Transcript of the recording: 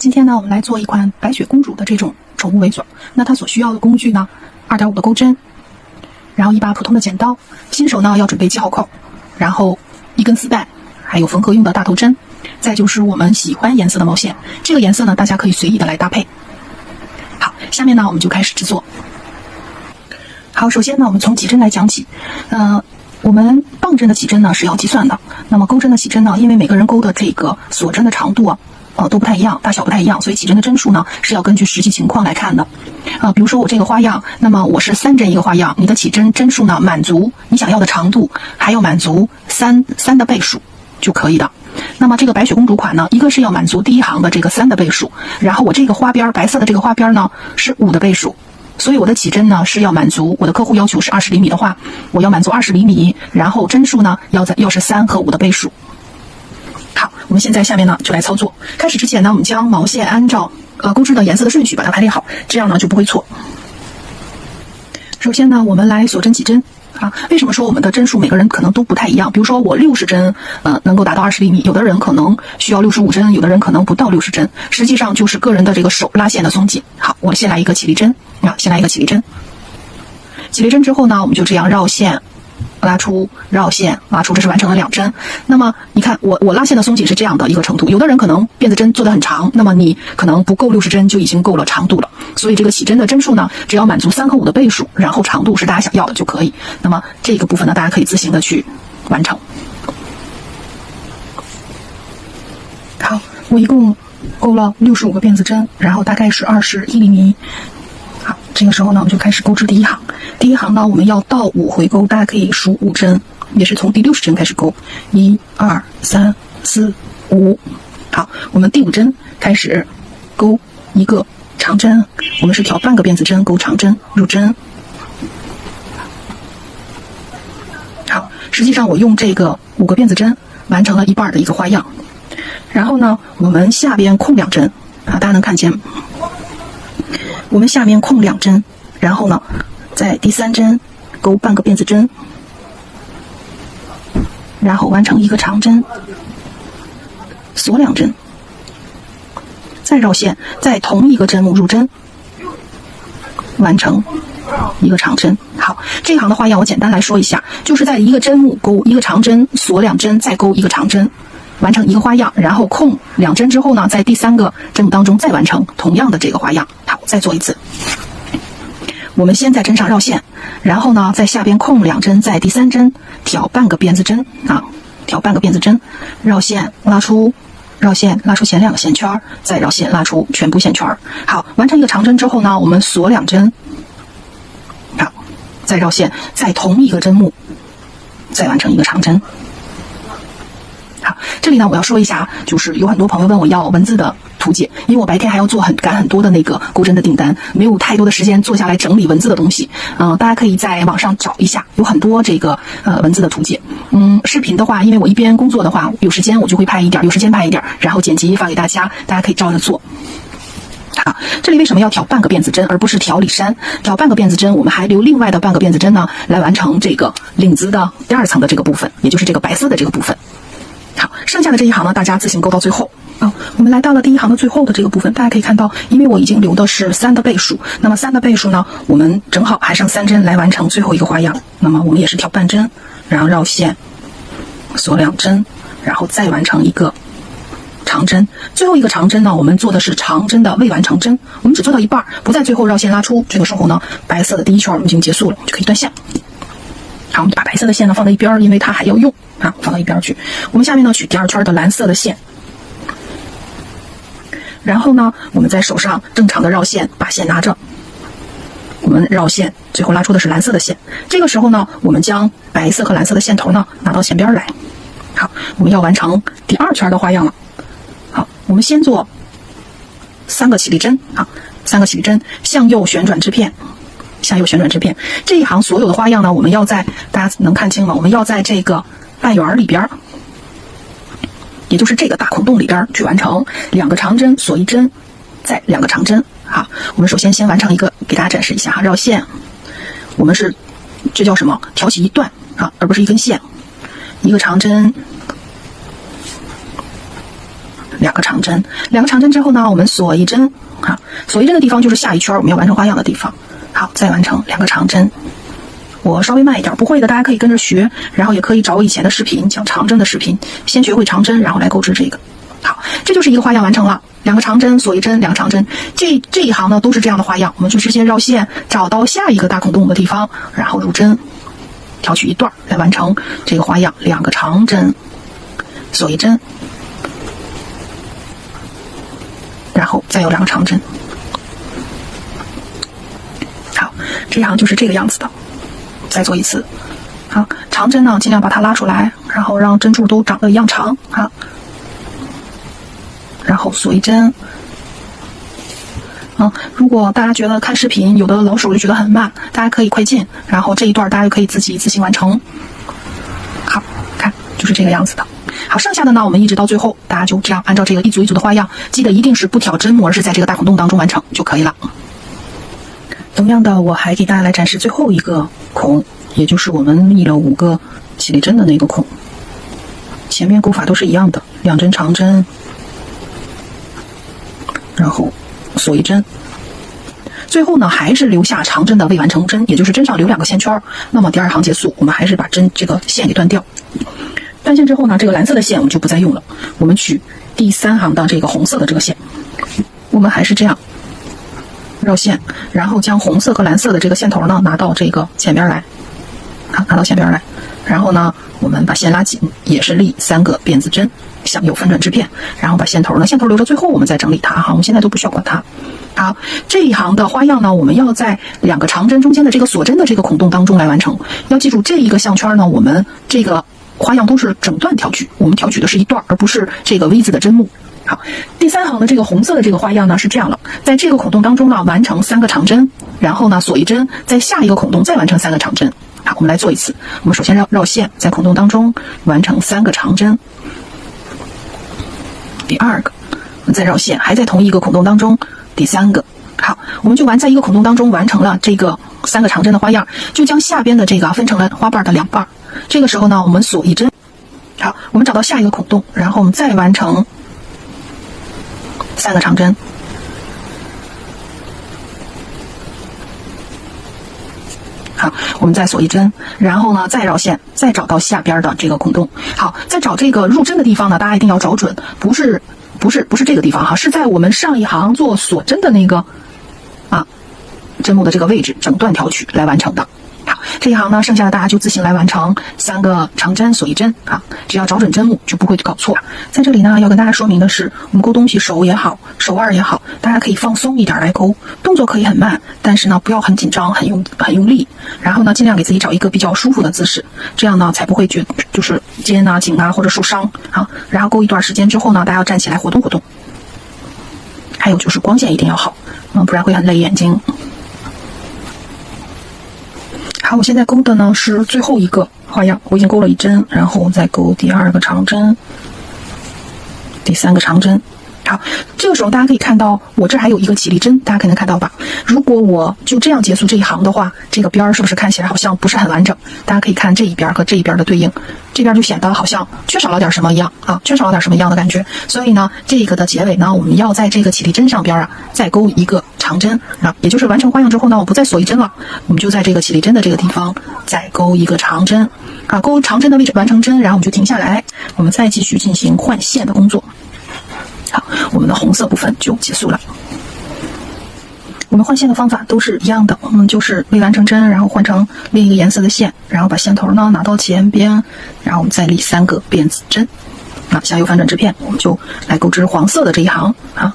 今天呢，我们来做一款白雪公主的这种宠物围嘴。那它所需要的工具呢，2.5的钩针，然后一把普通的剪刀。新手呢要准备记号扣，然后一根丝带，还有缝合用的大头针，再就是我们喜欢颜色的毛线。这个颜色呢，大家可以随意的来搭配。好，下面呢我们就开始制作。好，首先呢我们从起针来讲起。我们棒针的起针呢是要计算的，那么钩针的起针呢，因为每个人钩的这个锁针的长度都不太一样，大小不太一样，所以起针的针数呢是要根据实际情况来看的。比如说我这个花样，那么我是3针一个花样，你的起针针数呢满足你想要的长度，还要满足3的倍数就可以的。那么这个白雪公主款呢，一个是要满足第一行的这个3的倍数，然后我这个花边白色的这个花边呢是5的倍数。所以我的起针呢是要满足我的客户要求是20厘米的话，我要满足20厘米，然后针数呢要是3和5的倍数。好，我们现在下面呢就来操作。开始之前呢，我们将毛线按照钩织的颜色的顺序把它排列好，这样呢就不会错。首先呢，我们来锁针起针。为什么说我们的针数每个人可能都不太一样？比如说我60针能够达到20厘米，有的人可能需要65针，有的人可能不到60针，实际上就是个人的这个手拉线的松紧。好，我先来一个起立针，先来一个起立针。起立针之后呢，我们就这样绕线拉出，绕线拉出，这是完成了2针。那么你看我拉线的松紧是这样的一个程度，有的人可能辫子针做得很长，那么你可能不够60针就已经够了长度了，所以这个起针的针数呢只要满足3和5的倍数，然后长度是大家想要的就可以。那么这个部分呢大家可以自行的去完成。好，我一共钩了65个辫子针，然后大概是21厘米。好，这个时候呢我们就开始钩织第一行。第一行呢我们要倒5回钩，大家可以数5针，也是从第60针开始钩，1、2、3、4、5。好，我们第5针开始钩一个长针，我们是挑半个辫子针钩长针入针。好，实际上我用这个5个辫子针完成了一半的一个花样。然后呢我们下边空2针大家能看见，我们下面空2针，然后呢在第3针钩半个辫子针，然后完成一个长针，锁2针，再绕线，在同一个针目入针，完成一个长针。好，这一行的花样我简单来说一下，就是在一个针目钩一个长针，锁2针，再钩一个长针，完成一个花样，然后空2针之后呢，在第3个针目当中再完成同样的这个花样。好，再做一次。我们先在针上绕线，然后呢在下边空2针，在第3针挑半个辫子针挑半个辫子针，绕线拉出，绕线拉出前2个线圈，再绕线拉出全部线圈。好，完成一个长针之后呢，我们锁2针，好，再绕线，在同一个针目再完成一个长针。好，这里呢我要说一下，就是有很多朋友问我要文字的图解，因为我白天还要赶很多的那个钩针的订单，没有太多的时间坐下来整理文字的东西。大家可以在网上找一下，有很多这个文字的图解。视频的话，因为我一边工作的话，有时间我就会拍一点，有时间拍一点，然后剪辑发给大家，大家可以照着做。好，这里为什么要挑半个辫子针而不是挑里衫？挑半个辫子针，我们还留另外的半个辫子针呢，来完成这个领子的第2层的这个部分，也就是这个白色的这个部分。好，剩下的这一行呢，大家自行钩到最后。我们来到了第一行的最后的这个部分，大家可以看到，因为我已经留的是3的倍数，那么3的倍数呢，我们正好还剩3针来完成最后一个花样。那么我们也是挑半针，然后绕线，锁2针，然后再完成一个长针。最后一个长针呢，我们做的是长针的未完成针，我们只做到一半，不在最后绕线拉出。这个时候呢，白色的第1圈我们已经结束了，就可以断线。好，我们把白色的线呢放在一边，因为它还要用放到一边去。我们下面呢取第2圈的蓝色的线，然后呢我们在手上正常的绕线，把线拿着，我们绕线，最后拉出的是蓝色的线。这个时候呢，我们将白色和蓝色的线头呢拿到线边来。好，我们要完成第2圈的花样了。好，我们先做3个起立针，3个起立针，向右旋转织片，向右旋转织片。这一行所有的花样呢，我们要在，大家能看清吗？我们要在这个半圆里边，也就是这个大孔洞里边去完成2个长针，锁1针，再2个长针。好，我们首先完成一个，给大家展示一下绕线。我们是这叫什么？挑起一段而不是一根线，一个长针，两个长针，两个长针之后呢，我们锁一针，好，锁一针的地方就是下一圈我们要完成花样的地方。好，再完成两个长针。我稍微慢一点，不会的大家可以跟着学，然后也可以找我以前的视频，讲长针的视频，先学会长针，然后来钩织这个。好，这就是一个花样完成了，两个长针锁一针，两个长针，这一行呢都是这样的花样，我们就直接绕线，找到下一个大孔洞的地方，然后入针，挑取一段来完成这个花样，两个长针锁一针，然后再有两个长针。好，这一行就是这个样子的。再做一次。好，长针呢尽量把它拉出来，然后让针柱都长得一样长。好，然后锁一针。如果大家觉得看视频有的老手就觉得很慢，大家可以快进，然后这一段大家就可以自行完成。好，看就是这个样子的。好，剩下的呢我们一直到最后，大家就这样按照这个一组一组的花样，记得一定是不挑针目，而是在这个大孔洞当中完成就可以了。同样的，我还给大家来展示最后一个孔，也就是我们立了5个起立针的那个孔。前面钩法都是一样的，两针长针，然后锁一针。最后呢，还是留下长针的未完成针，也就是针上留2个线圈。那么第2行结束，我们还是把针这个线给断掉。断线之后呢，这个蓝色的线我们就不再用了，我们取第3行的这个红色的这个线，我们还是这样绕线，然后将红色和蓝色的这个线头呢拿到这个前边来，好，拿到前边来，然后呢我们把线拉紧，也是立3个辫子针，向右翻转织片，然后把线头留着最后我们再整理它哈，我们现在都不需要管它。好，这一行的花样呢，我们要在2个长针中间的这个锁针的这个孔洞当中来完成。要记住，这一个项圈呢，我们这个花样都是整段挑取，我们挑取的是一段，而不是这个 V 字的针目。好，第3行的这个红色的这个花样呢是这样了，在这个孔洞当中呢完成3个长针，然后呢锁一针，在下一个孔洞再完成3个长针。好，我们来做一次。我们首先绕线，在孔洞当中完成3个长针，第2个，我们再绕线，还在同一个孔洞当中，第3个。好，我们就在一个孔洞当中完成了这个3个长针的花样，就将下边的这个分成了花瓣的2瓣。这个时候呢，我们锁一针。好，我们找到下一个孔洞，然后我们再完成3个长针。好，我们再锁一针，然后呢再绕线，再找到下边的这个孔洞。好，在找这个入针的地方呢，大家一定要找准，不是这个地方哈，是在我们上一行做锁针的那个针目的这个位置，整段挑取来完成的。好，这一行呢，剩下的大家就自行来完成3个长针锁一针啊，只要找准针目就不会搞错。在这里呢，要跟大家说明的是，我们钩东西手也好，手腕也好，大家可以放松一点来钩，动作可以很慢，但是呢不要很紧张，很用力，然后呢尽量给自己找一个比较舒服的姿势，这样呢才不会就是肩啊、颈啊或者受伤啊。然后钩一段时间之后呢，大家要站起来活动活动。还有就是光线一定要好，不然会很累眼睛。好，我现在钩的呢是最后一个花样，我已经钩了1针，然后再钩第2个长针，第3个长针。好，这个时候大家可以看到我这还有一个起立针，大家可能看到吧。如果我就这样结束这一行的话，这个边儿是不是看起来好像不是很完整？大家可以看这一边和这一边的对应，这边就显得好像缺少了点什么一样啊，缺少了点什么一样的感觉。所以呢，这个的结尾呢，我们要在这个起立针上边再钩一个长针啊，也就是完成花样之后呢，我不再锁一针了，我们就在这个起立针的这个地方再钩一个长针啊，钩长针的位置完成针，然后我们就停下来，我们再继续进行换线的工作。好，我们的红色部分就结束了。我们换线的方法都是一样的，我们就是未完成针，然后换成另一个颜色的线，然后把线头呢拿到前边，然后我们再立3个辫子针，向右翻转织片，我们就来钩织黄色的这一行啊。